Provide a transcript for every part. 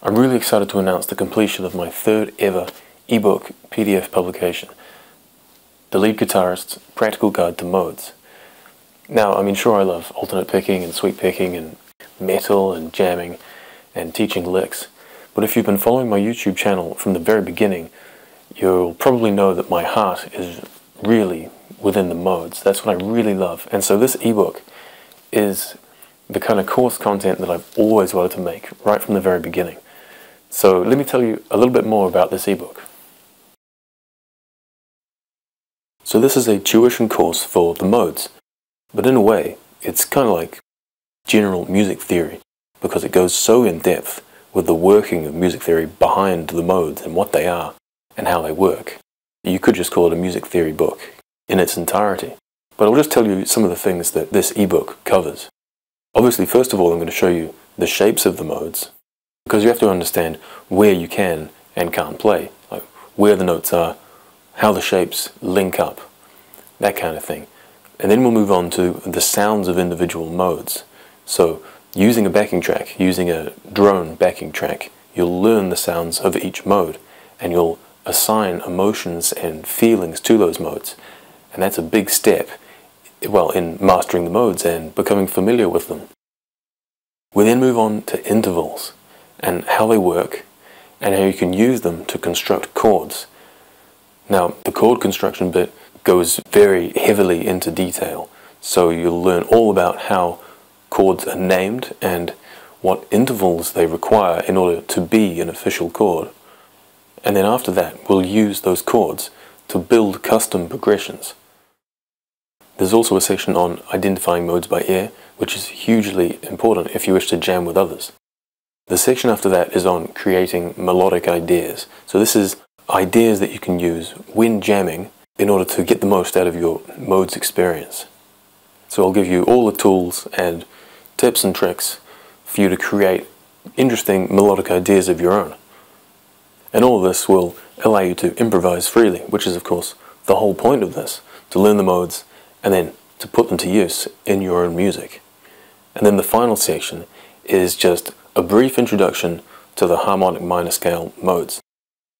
I'm really excited to announce the completion of my third ever ebook PDF publication, The Lead Guitarist's Practical Guide to Modes. Now, I mean, sure, I love alternate picking and sweep picking and metal and jamming and teaching licks, but if you've been following my YouTube channel from the very beginning, you'll probably know that my heart is really within the modes. That's what I really love. And so this ebook is the kind of course content that I've always wanted to make right from the very beginning. So let me tell you a little bit more about this ebook. So this is a tuition course for the modes, but in a way it's kind of like general music theory, because it goes so in depth with the working of music theory behind the modes and what they are and how they work. You could just call it a music theory book in its entirety. But I'll just tell you some of the things that this ebook covers. Obviously, first of all, I'm going to show you the shapes of the modes, because you have to understand where you can and can't play, like where the notes are, how the shapes link up, that kind of thing. And then we'll move on to the sounds of individual modes. So using a backing track, using a drone backing track, you'll learn the sounds of each mode, and you'll assign emotions and feelings to those modes. And that's a big step, well, in mastering the modes and becoming familiar with them. We then move on to intervals and how they work and how you can use them to construct chords. Now, the chord construction bit goes very heavily into detail, so you'll learn all about how chords are named and what intervals they require in order to be an official chord. And then after that, we'll use those chords to build custom progressions. There's also a section on identifying modes by ear, which is hugely important if you wish to jam with others. The section after that is on creating melodic ideas. So this is ideas that you can use when jamming in order to get the most out of your modes experience. So I'll give you all the tools and tips and tricks for you to create interesting melodic ideas of your own. And all of this will allow you to improvise freely, which is of course the whole point of this, to learn the modes and then to put them to use in your own music. And then the final section is just a brief introduction to the harmonic minor scale modes.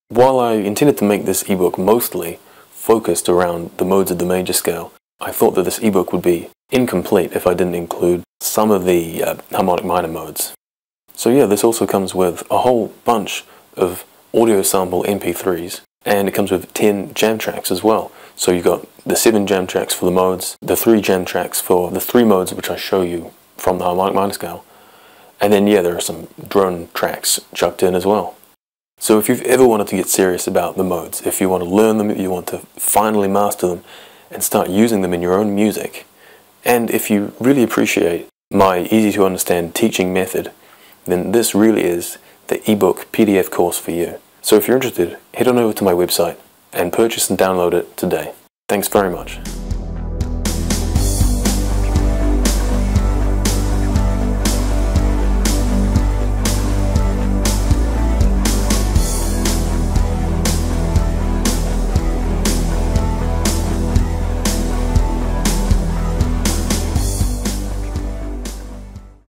While I intended to make this ebook mostly focused around the modes of the major scale, I thought that this ebook would be incomplete if I didn't include some of the harmonic minor modes. So yeah, this also comes with a whole bunch of audio sample MP3s, and it comes with 10 jam tracks as well. So you've got the 7 jam tracks for the modes, the 3 jam tracks for the 3 modes which I show you from the harmonic minor scale, and then yeah, there are some drone tracks chucked in as well. So if you've ever wanted to get serious about the modes, if you want to learn them, if you want to finally master them and start using them in your own music, and if you really appreciate my easy to understand teaching method, then this really is the ebook PDF course for you. So if you're interested, head on over to my website and purchase and download it today. Thanks very much.